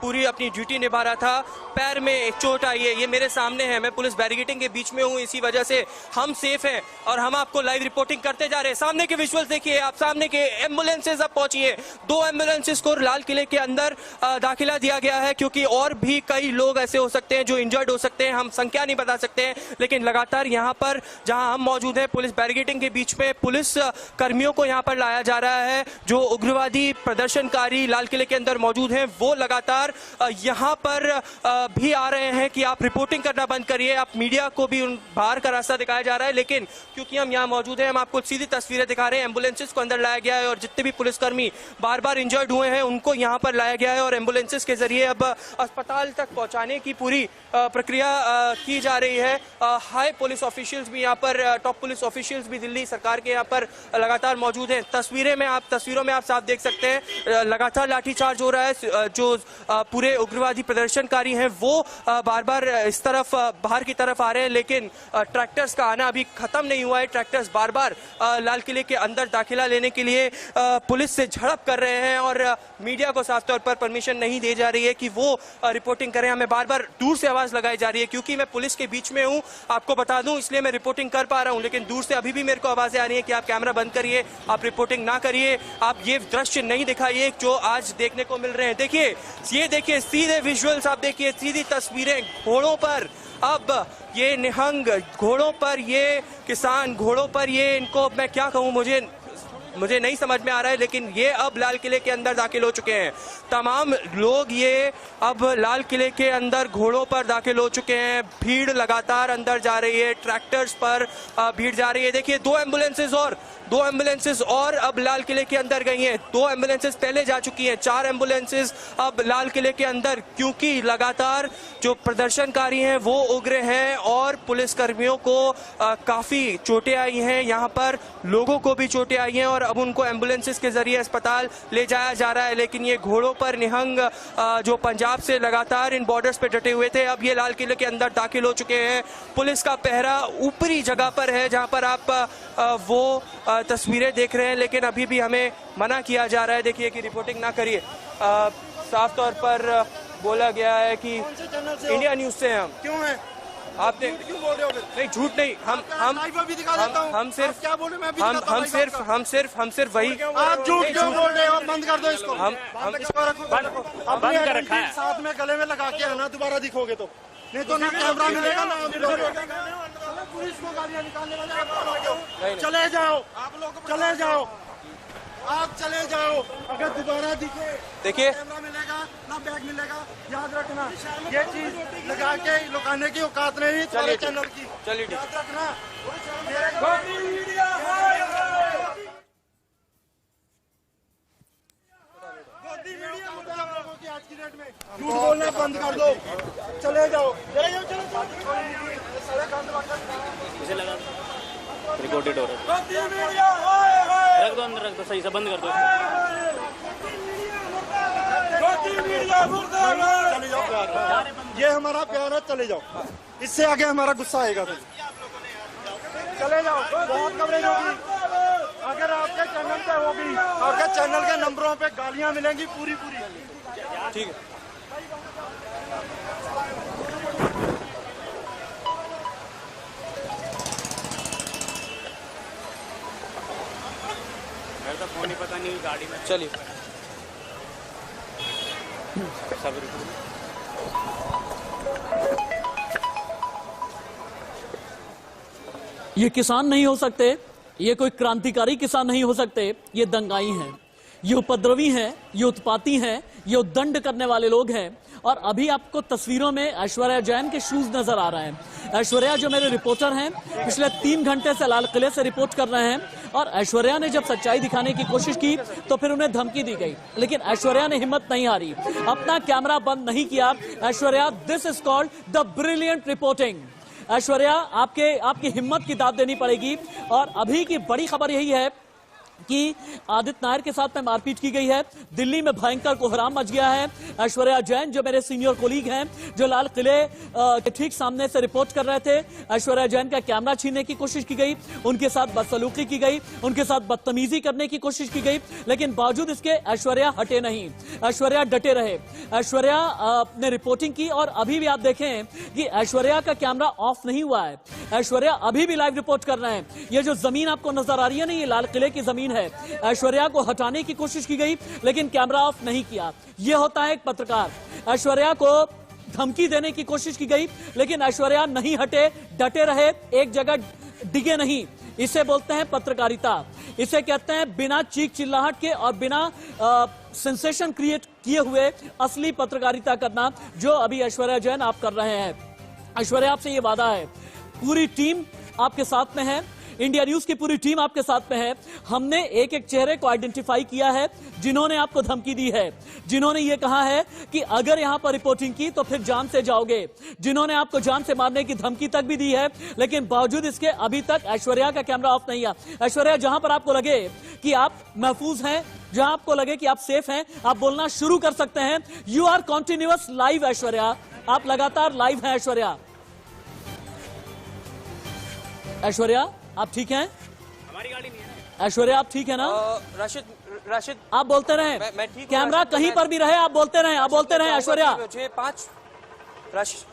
पूरी अपनी ड्यूटी निभा रहा था, पैर में एक चोट आई है, ये मेरे सामने है। मैं पुलिस बैरिकेडिंग के बीच में हूँ, इसी वजह से हम सेफ हैं और हम आपको लाइव रिपोर्टिंग करते जा रहे हैं। सामने के विजुअल्स देखिए आप, सामने के एम्बुलेंसेज अब पहुंची है। 2 एम्बुलेंसेज को लाल किले के अंदर दाखिला दिया गया है, क्योंकि और भी कई लोग ऐसे हो सकते हैं जो इंजर्ड हो सकते हैं। हम संख्या नहीं बता सकते हैं, लेकिन लगातार यहाँ पर जहाँ हम मौजूद हैं पुलिस बैरिकेडिंग के बीच में, पुलिस कर्मियों को यहाँ पर लाया जा रहा है। जो उग्रवादी प्रदर्शनकारी लाल किले के अंदर मौजूद हैं वो लगातार यहाँ पर भी आ रहे हैं कि आप रिपोर्टिंग करना बंद करिए। आप मीडिया को भी बाहर का रास्ता दिखाया जा रहा है, लेकिन क्योंकि हम यहाँ मौजूद हैं हम आपको सीधी तस्वीरें दिखा रहे हैं। एम्बुलेंसेज को अंदर लाया गया है और जितने भी पुलिसकर्मी बार बार इंजर्ड हुए हैं उनको यहाँ पर लाया गया है और एम्बुलेंसेज के जरिए अब अस्पताल तक पहुँचाने की पूरी प्रक्रिया की जा रही है। हाई पुलिस ऑफिशियल्स भी यहाँ पर, टॉप पुलिस ऑफिशियल्स भी दिल्ली सरकार के यहाँ पर लगातार मौजूद हैं। तस्वीरों में आप साफ देख सकते हैं लगातार लाठीचार्ज हो रहा है। जो पूरे उग्रवादी प्रदर्शनकारी हैं वो बार बार इस तरफ बाहर की तरफ आ रहे हैं, लेकिन ट्रैक्टर्स का आना अभी खत्म नहीं हुआ है। ट्रैक्टर्स बार बार लाल किले के अंदर दाखिला लेने के लिए पुलिस से झड़प कर रहे हैं और मीडिया को साफ तौर पर परमिशन नहीं दी जा रही है कि वो रिपोर्टिंग करें। हमें बार बार दूर से आवाज लगाई जा रही है, क्योंकि मैं पुलिस के बीच में हूँ, आपको बता दूं, इसलिए मैं रिपोर्टिंग कर पा रहा हूं, लेकिन दूर से अभी भी मेरे को आवाजें आ रही है कि आप कैमरा बंद करिए, आप रिपोर्टिंग ना करिए, आप ये दृश्य नहीं दिखाइए जो आज देखने को मिल रहे हैं। देखिए, ये देखिए सीधे विजुअल्स, आप देखिए सीधी तस्वीरें घोड़ों पर, अब ये निहंग घोड़ों पर, ये किसान घोड़ों पर, ये इनको मैं क्या कहूँ, मुझे नहीं समझ में आ रहा है, लेकिन ये अब लाल किले के अंदर दाखिल हो चुके हैं। तमाम लोग ये अब लाल किले के अंदर घोड़ों पर दाखिल हो चुके हैं। भीड़ लगातार अंदर जा रही है, ट्रैक्टर्स पर भीड़ जा रही है। देखिए दो एम्बुलेंसेस और अब लाल किले के अंदर गई हैं। 2 एम्बुलेंसेस पहले जा चुकी हैं, 4 एम्बुलेंसेस अब लाल किले के अंदर, क्योंकि लगातार जो प्रदर्शनकारी हैं वो उग्र हैं और पुलिस कर्मियों को काफ़ी चोटें आई हैं। यहाँ पर लोगों को भी चोटें आई हैं और अब उनको एम्बुलेंसेस के जरिए अस्पताल ले जाया जा रहा है। लेकिन ये घोड़ों पर निहंग जो पंजाब से लगातार इन बॉर्डर्स पे डटे हुए थे, अब ये लाल किले के अंदर दाखिल हो चुके हैं। पुलिस का पहरा ऊपरी जगह पर है जहाँ पर आप वो तस्वीरें देख रहे हैं, लेकिन अभी भी हमें मना किया जा रहा है। देखिए कि रिपोर्टिंग ना करिए। साफ तौर पर बोला गया है कि इंडिया न्यूज से हैं हम। क्यों है आप क्यों बोल रहे हो? नहीं, झूठ नहीं, हम सिर्फ वही। आप झूठ क्यों बोल रहे हो? बंद कर दो इसको। हम बंद कर रखा है। साथ में गले में लगा के आना, दोबारा दिखोगे तो, नहीं तो ना कैमरा मिलेगा ना पुलिस को गाड़ियां निकालने वाले। चले जाओ, आप लोग चले जाओ, आप चले जाओ। अगर दोबारा दिखे, देखिए कैमरा मिलेगा ना बैग मिलेगा, याद रखना। ये चीज लगा के लुकाने की औकात नहीं तुम्हारे चैनल की, चलिए याद रखना। आज की डेट में झूठ बोलना बंद कर दो, चले जाओ। रिकॉर्डेड हो रहा है, रख दो अंदर, रख दो, सही से बंद कर दो। चले जाओ, ये हमारा प्यार है, चले जाओ। इससे आगे हमारा गुस्सा आएगा फिर। चले जाओ, बहुत कवरेज होगी। अगर आपके चैनल पे होगी, आपके चैनल के नंबरों पे गालियां मिलेंगी पूरी। ठीक है। मेरे तो फोन ही पता नहीं गाड़ी में। चलिए सब ये किसान नहीं हो सकते, ये कोई क्रांतिकारी किसान नहीं हो सकते, ये दंगाई हैं, ये उपद्रवी हैं, ये उत्पाती हैं, ये उद्दंड करने वाले लोग हैं। और अभी आपको तस्वीरों में ऐश्वर्या जैन के शूज नजर आ रहे हैं। ऐश्वर्या जो मेरे रिपोर्टर हैं, पिछले 3 घंटे से लाल किले से रिपोर्ट कर रहे हैं और ऐश्वर्या ने जब सच्चाई दिखाने की कोशिश की तो फिर उन्हें धमकी दी गई, लेकिन ऐश्वर्या ने हिम्मत नहीं हारी, अपना कैमरा बंद नहीं किया। Aishwarya, this is called the brilliant reporting. Aishwarya, आपकी हिम्मत की दाद देनी पड़ेगी। और अभी की बड़ी खबर यही है कि आदित्य नायर के साथ में मारपीट की गई है। दिल्ली में भयंकर कोहराम मच गया है। ऐश्वर्या जैन जो मेरे सीनियर कोलीग हैं, जो लाल किले के ठीक सामने से रिपोर्ट कर रहे थे, ऐश्वर्या जैन का कैमरा छीनने की कोशिश की गई, उनके साथ बदसलूकी की गई, उनके साथ बदतमीजी करने की कोशिश की गई, लेकिन बावजूद इसके ऐश्वर्या हटे नहीं, ऐश्वर्या डटे रहे। ऐश्वर्या ने रिपोर्टिंग की और अभी भी आप देखें कि ऐश्वर्या का कैमरा ऑफ नहीं हुआ है। ऐश्वर्या अभी भी लाइव रिपोर्ट कर रहे हैं। ये जो जमीन आपको नजर आ रही है ना, ये लाल किले की जमीन है। ऐश्वर्या को हटाने की कोशिश की गई लेकिन कैमरा ऑफ नहीं किया। यह होता है एक पत्रकार। ऐश्वर्या को धमकी देने की कोशिश की गई लेकिन ऐश्वर्या नहीं हटे, डटे रहे, एक जगह डिगे नहीं। इसे बोलते हैं पत्रकारिता। इसे कहते हैं बिना चीख चिल्लाहट के और बिना सेंसेशन क्रिएट किए हुए असली पत्रकारिता करना, जो अभी ऐश्वर्या जैन आप कर रहे हैं। ऐश्वर्या, आपसे ये वादा है, पूरी टीम आपके साथ में है, इंडिया न्यूज की पूरी टीम आपके साथ में है। हमने एक एक चेहरे को आइडेंटिफाई किया है जिन्होंने आपको धमकी दी है, जिन्होंने ये कहा है कि अगर यहां पर रिपोर्टिंग की तो फिर जान से जाओगे, जिन्होंने आपको जान से मारने की धमकी तक भी दी है। लेकिन बावजूद इसके अभी तक ऐश्वर्या का कैमरा ऑफ नहीं है। ऐश्वर्या, जहां पर आपको लगे कि आप महफूज हैं, जहां आपको लगे कि आप सेफ हैं, आप बोलना शुरू कर सकते हैं। You are continuous live Aishwarya, आप लगातार लाइव हैं ऐश्वर्या। ऐश्वर्या, आप ठीक हैं? हमारी गाड़ी नहीं है। ऐश्वर्या, आप ठीक है ना? राशिद, आप बोलते रहें, मैं ठीक हूं। कैमरा कहीं पर भी रहे, आप बोलते रहें, आप बोलते रहें। ऐश्वर्या, मुझे 5 राशिद,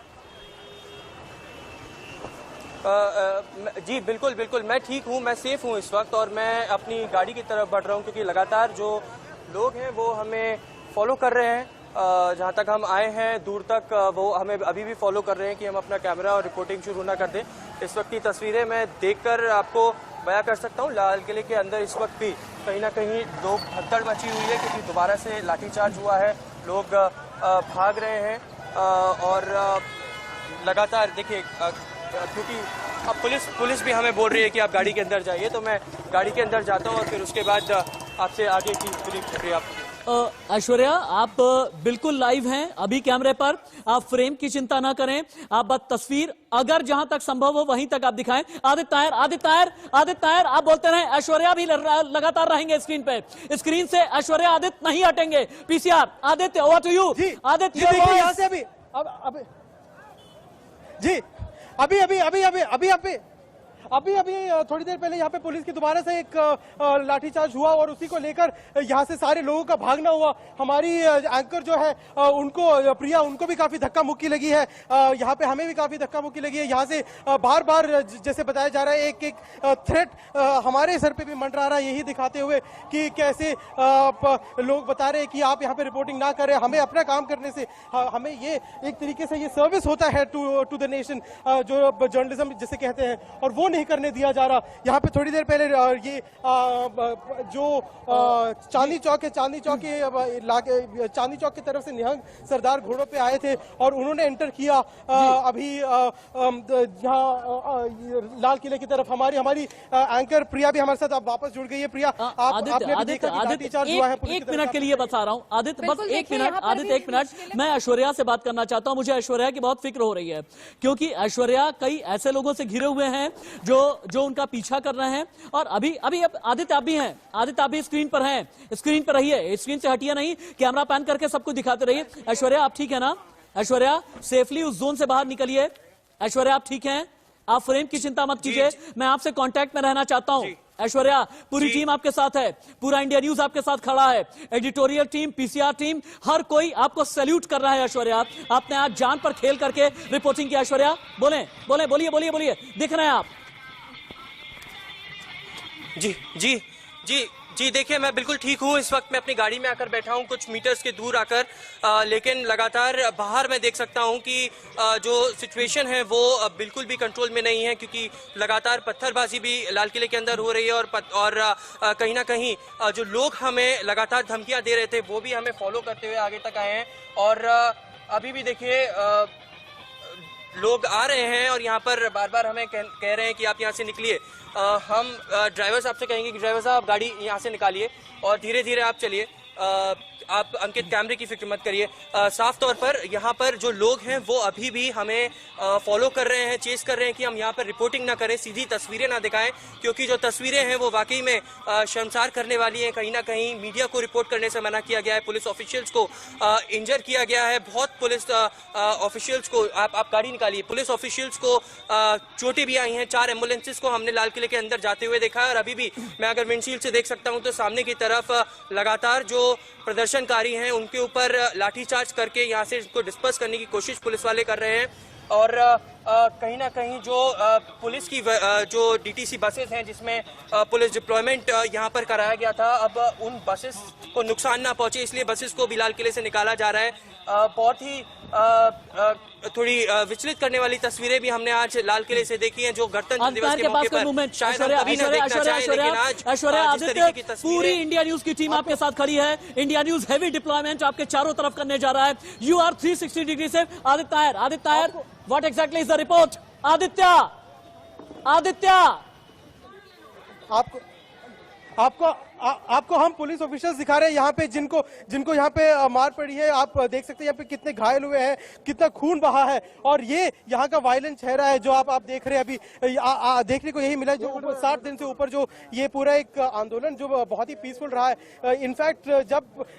जी बिल्कुल, मैं ठीक हूं, मैं सेफ हूं इस वक्त और मैं अपनी गाड़ी की तरफ बढ़ रहा हूं क्योंकि लगातार जो लोग हैं वो हमें फॉलो कर रहे हैं। जहाँ तक हम आए हैं दूर तक वो हमें अभी भी फॉलो कर रहे हैं कि हम अपना कैमरा और रिपोर्टिंग शुरू ना कर दें। इस वक्त की तस्वीरें मैं देखकर आपको बयां कर सकता हूँ। लाल किले के अंदर इस वक्त भी कहीं ना कहीं लोग भगदड़ मची हुई है क्योंकि दोबारा से लाठीचार्ज हुआ है, लोग भाग रहे हैं और लगातार देखिए क्योंकि अब पुलिस भी हमें बोल रही है कि आप गाड़ी के अंदर जाइए, तो मैं गाड़ी के अंदर जाता हूँ और फिर उसके बाद आपसे आगे की पूरी प्रक्रिया। ऐश्वर्या, आप बिल्कुल लाइव हैं अभी कैमरे पर, आप फ्रेम की चिंता ना करें, आप बस तस्वीर अगर जहां तक संभव हो वहीं तक आप दिखाएं। आदित्य तायर आप बोलते रहे, ऐश्वर्या भी लगातार रहेंगे स्क्रीन पे, स्क्रीन से ऐश्वर्या आदित्य नहीं हटेंगे। PCR Aditya, over to you. Aditya देखिए यहाँ से अभी थोड़ी देर पहले यहाँ पे पुलिस की दोबारा से एक लाठीचार्ज हुआ और उसी को लेकर यहाँ से सारे लोगों का भागना हुआ। हमारी एंकर जो है उनको प्रिया, उनको भी काफी धक्का मुक्की लगी है, यहाँ पे हमें भी काफी धक्का मुक्की लगी है। यहाँ से बार बार जैसे बताया जा रहा है एक थ्रेट हमारे सर पे भी मंडरा रहा है, यही दिखाते हुए कि कैसे लोग बता रहे हैं कि आप यहाँ पे रिपोर्टिंग ना करें, हमें अपना काम करने से, हमें ये एक तरीके से ये सर्विस होता है टू द नेशन, जो जर्नलिज्म जिसे कहते हैं, और वो नहीं करने दिया जा रहा। यहाँ पे थोड़ी देर पहले ये जो चांदनी चौक है, चांदनी चौक की तरफ से निहंग सरदार घोड़ों पे आए थे और उन्होंने एंटर किया अभी यहाँ लाल किले की तरफ। हमारी एंकर प्रिया भी हमारे साथ अब वापस जुड़ गई है। प्रिया, आदित्य एक मिनट के लिए बता रहा हूँ। आदित्य बस एक मिनट, मैं ऐश्वर्या से बात करना चाहता हूँ। मुझे ऐश्वर्या की बहुत फिक्र हो रही है क्योंकि ऐश्वर्या कई ऐसे लोगों से घिरे हुए हैं जो उनका पीछा कर रहे हैं। और अभी आदित्य आप भी हैं, आदित्य आप भी स्क्रीन पर हैं, स्क्रीन पर रहिए, स्क्रीन से हटिए नहीं, कैमरा पैन करके सबको दिखाते रहिए। ऐश्वर्या आप ठीक है ना? ऐश्वर्या सेफली उस जोन से बाहर निकलिए। ऐश्वर्या आप ठीक हैं? आप फ्रेम की चिंता मत कीजिए, मैं आपसे कांटेक्ट में रहना चाहता हूं। ऐश्वर्या, पूरी टीम आपके साथ है, पूरा इंडिया न्यूज आपके साथ खड़ा है, एडिटोरियल टीम, पीसीआर टीम, हर कोई आपको सैल्यूट कर रहा है। ऐश्वर्या, आपने आज जान पर खेल करके रिपोर्टिंग की। ऐश्वर्या बोलिए, दिख रहे हैं आप? जी देखिए, मैं बिल्कुल ठीक हूँ। इस वक्त मैं अपनी गाड़ी में आकर बैठा हूँ कुछ मीटर्स के दूर आकर, लेकिन लगातार बाहर मैं देख सकता हूँ कि जो सिचुएशन है वो बिल्कुल भी कंट्रोल में नहीं है क्योंकि लगातार पत्थरबाजी भी लाल किले के अंदर हो रही है और कहीं ना कहीं जो लोग हमें लगातार धमकियाँ दे रहे थे वो भी हमें फॉलो करते हुए आगे तक आए हैं। और अभी भी देखिए लोग आ रहे हैं और यहाँ पर बार बार हमें कह रहे हैं कि आप यहाँ से निकलिए। हम ड्राइवर साहब से कहेंगे कि ड्राइवर साहब गाड़ी यहाँ से निकालिए और धीरे धीरे आप चलिए। आप अंकित कैमरे की फिक्र मत करिए। साफ तौर पर यहाँ पर जो लोग हैं वो अभी भी हमें फॉलो कर रहे हैं, चेस कर रहे हैं कि हम यहाँ पर रिपोर्टिंग ना करें, सीधी तस्वीरें ना दिखाएं, क्योंकि जो तस्वीरें हैं वो वाकई में शर्मसार करने वाली हैं। कहीं ना कहीं मीडिया को रिपोर्ट करने से मना किया गया है, पुलिस ऑफिशियल्स को इंजर किया गया है, बहुत पुलिस ऑफिशियल्स को, आप गाड़ी निकालिए, पुलिस ऑफिशियल्स को चोटें भी आई हैं। 4 एम्बुलेंसेज को हमने लाल किले के अंदर जाते हुए देखा है और अभी भी मैं अगर विंडशील्ड से देख सकता हूँ तो सामने की तरफ लगातार जो प्रदर्शनकारी हैं उनके ऊपर लाठीचार्ज करके यहाँ से इसको डिस्पर्स करने की कोशिश पुलिस वाले कर रहे हैं। और कहीं ना कहीं जो पुलिस की जो डीटीसी बसेस हैं जिसमें पुलिस डिप्लॉयमेंट यहाँ पर कराया गया था, अब उन बसेस को नुकसान ना पहुंचे इसलिए बसेस को भी लाल किले से निकाला जा रहा है। बहुत ही थोड़ी विचलित करने वाली तस्वीरें भी हमने आज लाल किले से देखी हैं, जो गणतंत्र दिवस के मौके पर शायद हम कभी ना देखना चाहें, लेकिन आज जिस तरीके की तस्वीरें, पूरी इंडिया न्यूज की टीम आपके साथ खड़ी है। इंडिया न्यूज हेवी डिप्लॉयमेंट आपके चारों तरफ करने जा रहा है। यू आर 360 डिग्री से Aditya, what exactly is the report? Aditya आपको हम पुलिस ऑफिसर्स दिखा रहे हैं यहाँ पे, जिनको यहाँ पे मार पड़ी है। आप देख सकते हैं यहाँ पे कितने घायल हुए हैं, कितना खून बहा है, और ये यहाँ का वायलेंट चेहरा है जो आप देख रहे हैं। अभी देखने को यही मिला है, जो 60 दिन से ऊपर जो ये पूरा एक आंदोलन जो बहुत ही पीसफुल रहा है। इनफैक्ट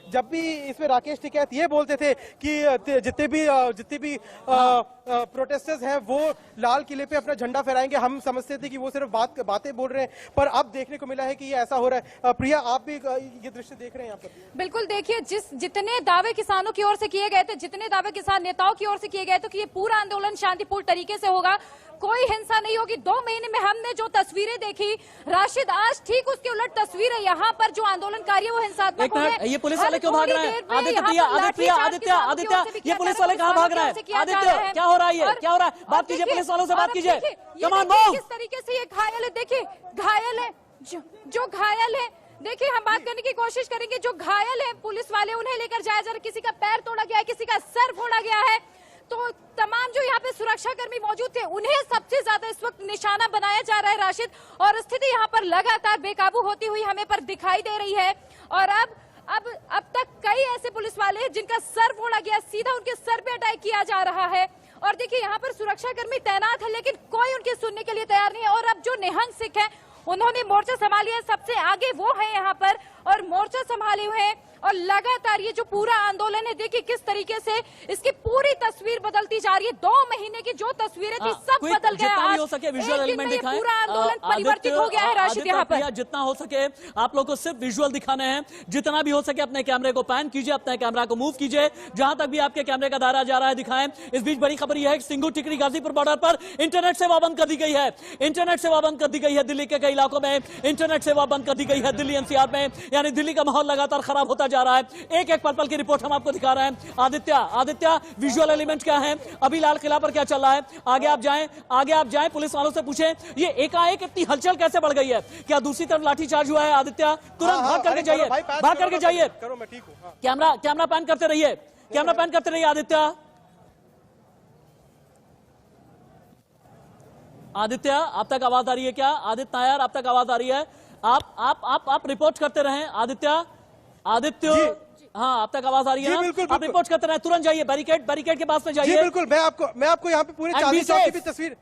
जब भी इसमें राकेश टिकैत ये बोलते थे कि जितने भी प्रोटेस्टर्स हैं वो लाल किले पे अपना झंडा फहराएंगे, हम समझते थे कि वो सिर्फ बातें बोल रहे हैं, पर अब देखने को मिला है कि ये ऐसा हो रहा है। प्रिया, आप भी ये दृश्य देख रहे हैं यहाँ पर। बिल्कुल, देखिए जितने दावे किसानों की ओर से किए गए थे, जितने दावे किसान नेताओं की ओर से किए गए थे कि ये पूरा आंदोलन शांतिपूर्ण तरीके से होगा, कोई हिंसा नहीं होगी। 2 महीने में हमने जो तस्वीरें देखी राशिद, आज ठीक उसके उलट तस्वीर है। यहाँ पर जो आंदोलनकारी है वो हिंसात्मक हो गए। ये पुलिस वाले क्यों भाग रहे हैं? आदित्य, ये पुलिस वाले कहाँ भाग रहे हैं? आदित्य, क्या हो रहा है? क्या हो रहा है? बात कीजिए, पुलिस वालों से बात कीजिए। किस तरीके से ये घायल है, देखिए घायल है, जो घायल है, देखिए हम बात करने की कोशिश करेंगे। जो घायल है पुलिस वाले, उन्हें लेकर जाया जा रहा है। किसी का पैर तोड़ा गया है, किसी का सर फोड़ा गया है। तो तमाम जो यहाँ पे सुरक्षा कर्मी मौजूद थे, उन्हें सबसे ज्यादा इस वक्त निशाना बनाया जा रहा है राशिद। और स्थिति यहाँ पर लगातार बेकाबू होती हुई हमें पर दिखाई दे रही है। और अब तक कई ऐसे पुलिस वाले हैं जिनका सर फोड़ा गया, सीधा उनके सर पे अटैक किया जा रहा है। और देखिए यहाँ पर सुरक्षा कर्मी तैनात है, लेकिन कोई उनकी सुनने के लिए तैयार नहीं है। और अब जो निहंग सिख है, उन्होंने मोर्चा संभाली है, सबसे आगे वो है यहाँ पर और मोर्चा संभाले हुए हैं। और लगातार ये जो पूरा आंदोलन है, देखिए किस तरीके से इसकी पूरी तस्वीर बदलती जा रही है। 2 महीने की जो तस्वीरें थी सब बदल गया। आज हो सके विजुअल एलिमेंट दिखाएं। पूरा आंदोलन परिवर्तित हो गया है राशिद। यहाँ पर जितना हो सके आप लोग को सिर्फ विजुअल दिखाने हैं। जितना भी हो सके अपने कैमरे को पैन कीजिए, अपने कैमरा को मूव कीजिए, जहां तक भी आपके कैमरे का दायरा जा रहा है दिखाएं। इस बीच बड़ी खबर यह है कि सिंगू टिकरी गाजीपुर बॉर्डर पर इंटरनेट सेवा बंद कर दी गई है। इंटरनेट सेवा बंद कर दी गई है। दिल्ली के कई इलाकों में इंटरनेट सेवा बंद कर दी गई है। दिल्ली एनसीआर में, यानी दिल्ली का माहौल लगातार खराब होता जा रहा है। एक पल पल की रिपोर्ट हम आपको दिखा रहे हैं। आदित्य, विजुअल एलिमेंट क्या है? अभी लाल किला पर क्या चल रहा है? आगे आप जाएं, पुलिस वालों से पूछें ये एकाएक इतनी हलचल कैसे बढ़ गई है? क्या दूसरी तरफ लाठीचार्ज हुआ है? आदित्य, तुरंत भाग करके जाइए। करो, मैं ठीक हूँ। कैमरा पैन करते रहिए। आदित्य, आप तक आवाज आ रही है क्या? आदित्य नायर, आप तक आवाज आ रही है? आप रिपोर्ट करते रहें। आदित्य, हाँ, आप तक आवाज आ रही है? बिल्कुल, आप रिपोर्ट करते रहे, तुरंत जाइए, बैरिकेड के पास में जाइए। जी बिल्कुल, मैं आपको यहाँ पे पूरे चांदनी चौक की भी तस्वीर,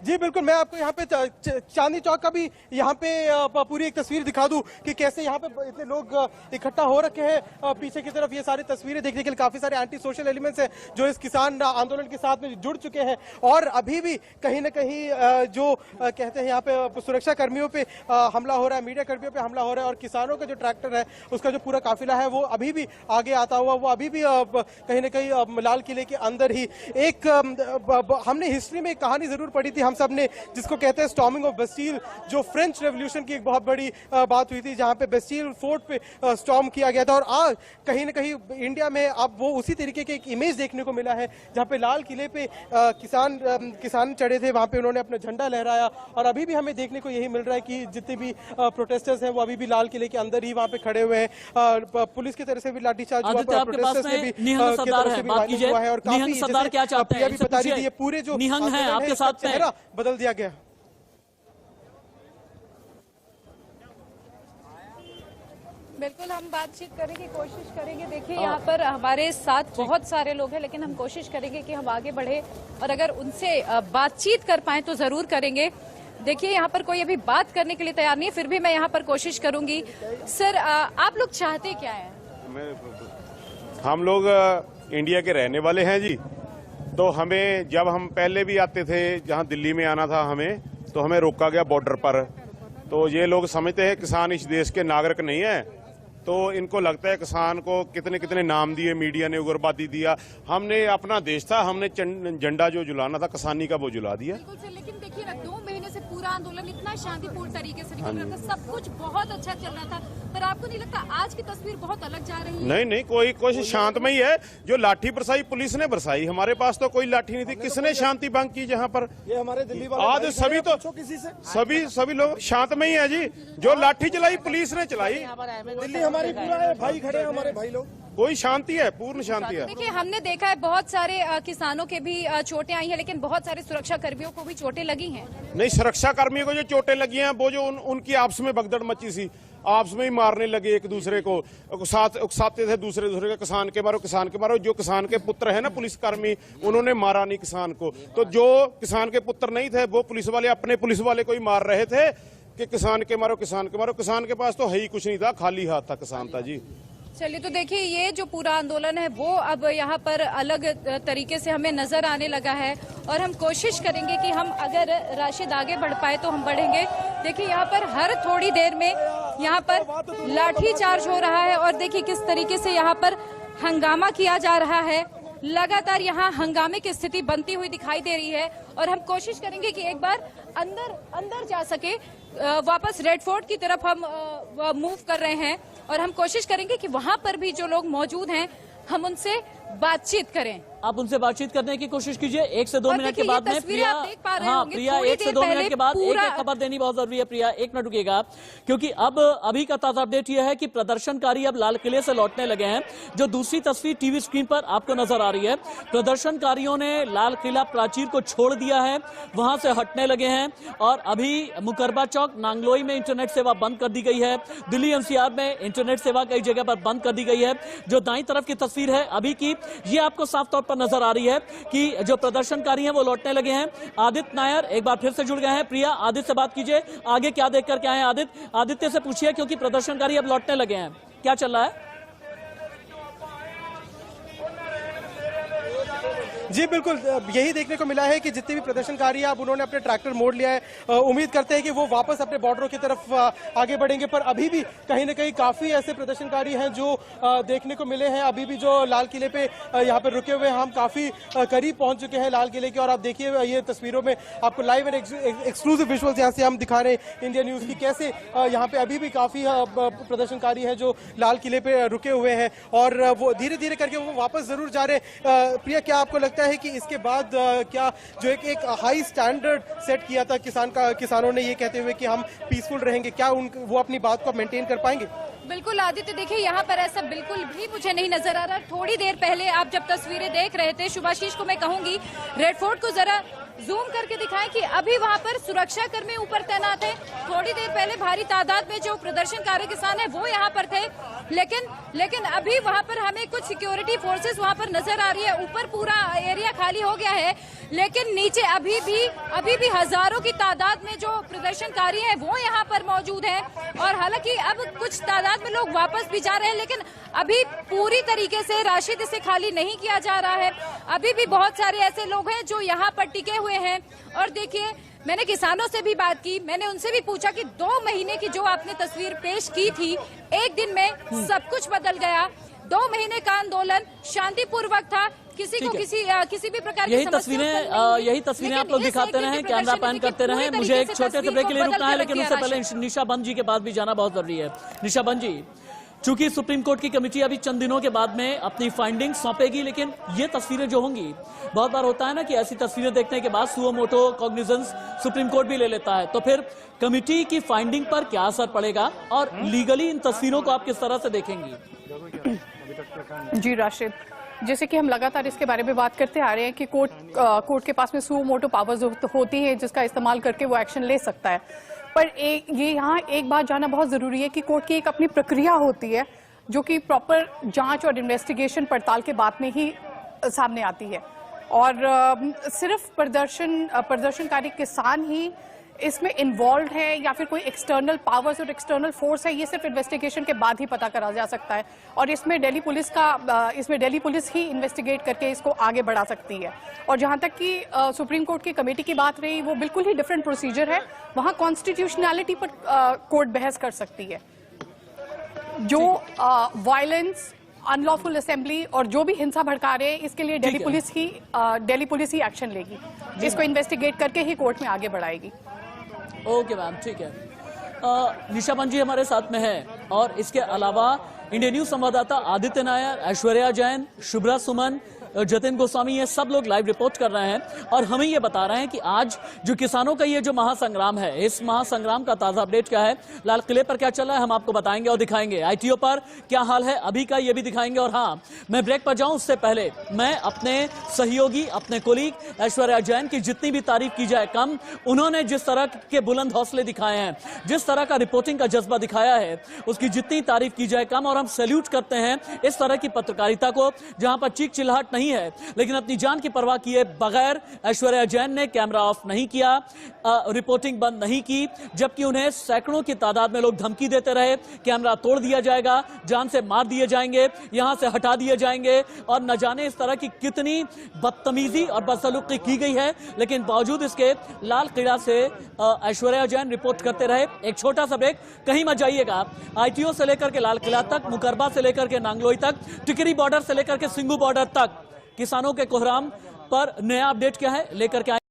जी बिल्कुल, मैं आपको यहाँ पे चांदनी चौक का भी यहाँ पे पूरी एक तस्वीर दिखा दूं कि कैसे यहाँ पे इतने लोग इकट्ठा हो रखे हैं। पीछे की तरफ ये सारी तस्वीरें देखने के लिए काफी सारे एंटी सोशल एलिमेंट्स हैं जो इस किसान आंदोलन के साथ में जुड़ चुके हैं। और अभी भी कहीं ना कहीं जो कहते हैं यहाँ पे सुरक्षा कर्मियों पे हमला हो रहा है, मीडिया कर्मियों पे हमला हो रहा है। और किसानों का जो ट्रैक्टर है उसका जो पूरा काफिला है वो अभी भी आगे आता हुआ, वो अभी भी कहीं ना कहीं लाल किले के अंदर ही। एक हमने हिस्ट्री में एक कहानी जरूर पढ़ी थी हम सब ने, जिसको कहते हैं स्टॉर्मिंग ऑफ बेस्टिल, जो फ्रेंच रेवोल्यूशन की एक बहुत बड़ी बात हुई थी, जहां पे बेस्टिल फोर्ट पे स्टॉर्म किया गया था। और आज कहीं ना कहीं इंडिया में अब वो उसी तरीके के एक इमेज देखने को मिला है, जहां पे लाल किले पे किसान चढ़े थे, वहां पे उन्होंने अपना झंडा लहराया। और अभी भी हमें देखने को यही मिल रहा है कि जितने भी प्रोटेस्टर्स हैं वो अभी भी लाल किले के अंदर ही वहां पे खड़े हुए हैं। पुलिस की तरफ से भी लाठीचार्ज हुआ, प्रोटेस्टर्स ने भी हुआ है। और काफी बता रही थी ये पूरे जो निहंग है आपके साथ चेहरा बदल दिया गया। बिल्कुल, हम बातचीत करने की कोशिश करेंगे। देखिए यहाँ पर हमारे साथ बहुत सारे लोग हैं, लेकिन हम कोशिश करेंगे कि हम आगे बढ़े और अगर उनसे बातचीत कर पाए तो जरूर करेंगे। देखिए यहाँ पर कोई अभी बात करने के लिए तैयार नहीं है, फिर भी मैं यहाँ पर कोशिश करूंगी। सर, आप लोग चाहते क्या है? हम लोग इंडिया के रहने वाले हैं जी। तो हमें, जब हम पहले भी आते थे, जहां दिल्ली में आना था हमें, तो हमें रोका गया बॉर्डर पर। तो ये लोग समझते हैं किसान इस देश के नागरिक नहीं है, तो इनको लगता है किसान को कितने कितने नाम दिए, मीडिया ने उग्रवादी दिया। हमने अपना देश था, हमने झंडा जो जुलाना था किसानी का वो जुला दिया। लेकिन देखिए ना, 2 महीने से पूरा आंदोलन इतना शांतिपूर्ण तरीके से निकल रहा था, सब कुछ बहुत अच्छा चल रहा था, पर आपको नहीं लगता आज की तस्वीर बहुत अलग जा रही है? नहीं, कोई शांतमयी है। जो लाठी बरसाई पुलिस ने बरसाई, हमारे पास तो कोई लाठी नहीं थी। किसने शांति भंग की जहाँ पर? ये हमारे दिल्ली वाले आज सभी तो किसी से सभी लोग शांतमयी है जी। जो लाठी चलाई पुलिस ने चलाई। दिल्ली हमारी पूरा है, भाई खड़े हैं हमारे भाई लोग। कोई शांति है, पूर्ण शांति है। देखिए, हमने देखा है बहुत सारे किसानों के भी चोटें आई हैं, लेकिन बहुत सारे सुरक्षा कर्मियों को भी चोटें लगी हैं। नहीं, सुरक्षा कर्मियों को जो चोटें लगी हैं वो जो उनकी आपस में भगदड़ मची सी, आपस में ही मारने लगे एक दूसरे को, उकसाते थे दूसरे के, किसान के मारो। जो किसान के पुत्र है ना पुलिसकर्मी, उन्होंने मारा नहीं किसान को। तो जो किसान के पुत्र नहीं थे वो पुलिस वाले अपने पुलिस वाले को ही मार रहे थे कि किसान के मारो। किसान के पास तो है ही कुछ नहीं था, खाली हाथ था किसान था जी। चलिए, तो देखिए ये जो पूरा आंदोलन है वो अब यहाँ पर अलग तरीके से हमें नजर आने लगा है और हम कोशिश करेंगे कि हम अगर राशिद आगे बढ़ पाए तो हम बढ़ेंगे। देखिए यहाँ पर हर थोड़ी देर में यहाँ पर लाठी चार्ज हो रहा है और देखिए किस तरीके से यहाँ पर हंगामा किया जा रहा है। लगातार यहाँ हंगामे की स्थिति बनती हुई दिखाई दे रही है और हम कोशिश करेंगे कि एक बार अंदर जा सके। वापस रेड फोर्ट की तरफ हम मूव कर रहे हैं और हम कोशिश करेंगे कि वहां पर भी जो लोग मौजूद हैं हम उनसे बातचीत करें। आप उनसे बातचीत करने की कोशिश कीजिए। 1 से 2 मिनट के बाद में प्रिया, हाँ प्रिया 1 से 2 मिनट के बाद एक खबर देनी बहुत जरूरी है। प्रिया 1 मिनट रुकिएगा, क्योंकि अभी का ताजा अपडेट यह है कि प्रदर्शनकारी अब लाल किले से लौटने लगे हैं। जो दूसरी तस्वीर टीवी स्क्रीन पर आपको नजर आ रही है, प्रदर्शनकारियों ने लाल किला प्राचीर को छोड़ दिया है, वहां से हटने लगे हैं और अभी मुकरबा चौक, नांगलोई में इंटरनेट सेवा बंद कर दी गई है। दिल्ली एनसीआर में इंटरनेट सेवा कई जगह पर बंद कर दी गई है। जो दाईं तरफ की तस्वीर है अभी की, ये आपको साफ तौर पर नजर आ रही है कि जो प्रदर्शनकारी हैं वो लौटने लगे हैं। आदित्य नायर एक बार फिर से जुड़ गए हैं। प्रिया, आदित्य से बात कीजिए, आगे क्या देख करके आए हैं आदित्य से पूछिए, क्योंकि प्रदर्शनकारी अब लौटने लगे हैं, क्या चल रहा है? जी बिल्कुल, यही देखने को मिला है कि जितने भी प्रदर्शनकारी हैं अब उन्होंने अपने ट्रैक्टर मोड़ लिया है। उम्मीद करते हैं कि वो वापस अपने बॉर्डरों की तरफ आगे बढ़ेंगे, पर अभी भी कहीं ना कहीं काफी ऐसे प्रदर्शनकारी हैं जो देखने को मिले हैं। अभी भी जो लाल किले पे यहाँ पे रुके हुए हैं, हम काफी करीब पहुंच चुके हैं लाल किले के और आप देखिए ये तस्वीरों में आपको लाइव एंड एक्सक्लूसिव विजुअल्स यहाँ से हम दिखा रहे हैं इंडिया न्यूज की, कैसे यहाँ पे अभी भी काफी प्रदर्शनकारी हैं जो लाल किले पे रुके हुए हैं और वो धीरे धीरे करके वो वापस जरूर जा रहे हैं। प्रिया, क्या आपको लगता है कि इसके बाद क्या जो एक हाई स्टैंडर्ड सेट किया था किसानों ने, ये कहते हुए कि हम पीसफुल रहेंगे, क्या वो अपनी बात को मेंटेन कर पाएंगे? बिल्कुल आदित्य, देखिए यहाँ पर ऐसा बिल्कुल भी मुझे नहीं नजर आ रहा। थोड़ी देर पहले आप जब तस्वीरें देख रहे थे, शुभाशीष को मैं कहूंगी रेड फोर्ट को जरा जूम करके दिखाएं कि अभी वहां पर सुरक्षा कर्मी ऊपर तैनात है। थोड़ी देर पहले भारी तादाद में जो प्रदर्शनकारी किसान है वो यहाँ पर थे, लेकिन अभी वहां पर हमें कुछ सिक्योरिटी फोर्सेस वहां पर नजर आ रही है। ऊपर पूरा एरिया खाली हो गया है, लेकिन नीचे अभी भी हजारों की तादाद में जो प्रदर्शनकारी हैं वो यहाँ पर मौजूद हैं और हालांकि अब कुछ तादाद में लोग वापस भी जा रहे हैं, लेकिन अभी पूरी तरीके से राशिद इसे खाली नहीं किया जा रहा है। अभी भी बहुत सारे ऐसे लोग हैं जो यहाँ पर टिके हुए हैं और देखिए मैंने किसानों से भी बात की, मैंने उनसे भी पूछा कि 2 महीने की जो आपने तस्वीर पेश की थी, एक दिन में सब कुछ बदल गया। 2 महीने का आंदोलन शांतिपूर्वक था, किसी को किसी भी प्रकार की यही तस्वीरें आप लोग दिखाते रहे, कैमरा पैन करते रहे। मुझे एक छोटे से ब्रेक के लिए रुकना है, लेकिन उससे पहले निशाबंद जी के पास भी जाना बहुत जरूरी है। निशाबंद जी, चूंकि सुप्रीम कोर्ट की कमेटी अभी चंद दिनों के बाद में अपनी फाइंडिंग सौंपेगी, लेकिन ये तस्वीरें जो होंगी, बहुत बार होता है ना कि ऐसी तस्वीरें देखने के बाद suo motu cognizance supreme court भी ले लेता है, तो फिर कमेटी की फाइंडिंग पर क्या असर पड़ेगा और लीगली इन तस्वीरों को आप किस तरह से देखेंगी? जी राशिद, जैसे कि हम लगातार इसके बारे में बात करते आ रहे हैं कि कोर्ट के पास में सुओ मोटो पावर्स होती है जिसका इस्तेमाल करके वो एक्शन ले सकता है, पर ये यहाँ एक बात जानना बहुत जरूरी है कि कोर्ट की एक अपनी प्रक्रिया होती है जो कि प्रॉपर जांच और इन्वेस्टिगेशन पड़ताल के बाद में ही सामने आती है और सिर्फ प्रदर्शनकारी किसान ही इसमें इन्वॉल्व है या फिर कोई एक्सटर्नल पावर्स और एक्सटर्नल फोर्स है, ये सिर्फ इन्वेस्टिगेशन के बाद ही पता करा जा सकता है और इसमें दिल्ली पुलिस ही इन्वेस्टिगेट करके इसको आगे बढ़ा सकती है। और जहां तक कि सुप्रीम कोर्ट की कमेटी की बात रही, वो बिल्कुल ही डिफरेंट प्रोसीजर है, वहां कॉन्स्टिट्यूशनैलिटी पर कोर्ट बहस कर सकती है। जो वायलेंस, अनलॉफुल असेंबली और जो भी हिंसा भड़का रहे हैं, इसके लिए दिल्ली पुलिस ही एक्शन लेगी, इसको इन्वेस्टिगेट करके ही कोर्ट में आगे बढ़ाएगी। ओके मैम, ठीक है। निशाबंद जी हमारे साथ में है और इसके अलावा इंडिया न्यूज संवाददाता आदित्य नायर, ऐश्वर्या जैन, शुभ्रा सुमन, जतिन गोस्वामी, ये सब लोग लाइव रिपोर्ट कर रहे हैं और हमें ये बता रहे हैं कि आज जो किसानों का ये जो महासंग्राम है, इस महासंग्राम का ताजा अपडेट क्या है, लाल किले पर क्या चल रहा है, हम आपको बताएंगे और दिखाएंगे। आईटीओ पर क्या हाल है अभी का, ये भी दिखाएंगे। और हाँ, मैं ब्रेक पर जाऊं उससे पहले मैं अपने सहयोगी, अपने कोलीग ऐश्वर्या जैन की जितनी भी तारीफ की जाए कम। उन्होंने जिस तरह के बुलंद हौसले दिखाए हैं, जिस तरह का रिपोर्टिंग का जज्बा दिखाया है, उसकी जितनी तारीफ की जाए कम। और हम सैल्यूट करते हैं इस तरह की पत्रकारिता को, जहां पर चीख चिल्लाहट नहीं नहीं है, लेकिन अपनी जान की परवाह किए बगैर ऐश्वर्या जैन ने कैमरा ऑफ नहीं किया, रिपोर्टिंग बंद नहीं की, जबकि उन्हें सैकड़ों की तादाद में लोग धमकी देते रहे, कैमरा तोड़ दिया जाएगा, जान से मार दिए जाएंगे, यहां से हटा दिए जाएंगे, और न जाने इस तरह की कितनी बदतमीजी और बदसलूकी की गई है। लेकिन बावजूद इसके लाल किला से ऐश्वर्या जैन रिपोर्ट करते रहे। एक छोटा सा ब्रेक, कहीं मत जाइएगा। ITO से लेकर के लाल किला तक, मुकरबा से लेकर के नांगलोई तक, टिकरी बॉर्डर से लेकर के सिंगू बॉर्डर तक किसानों के कोहराम पर नया अपडेट क्या है लेकर के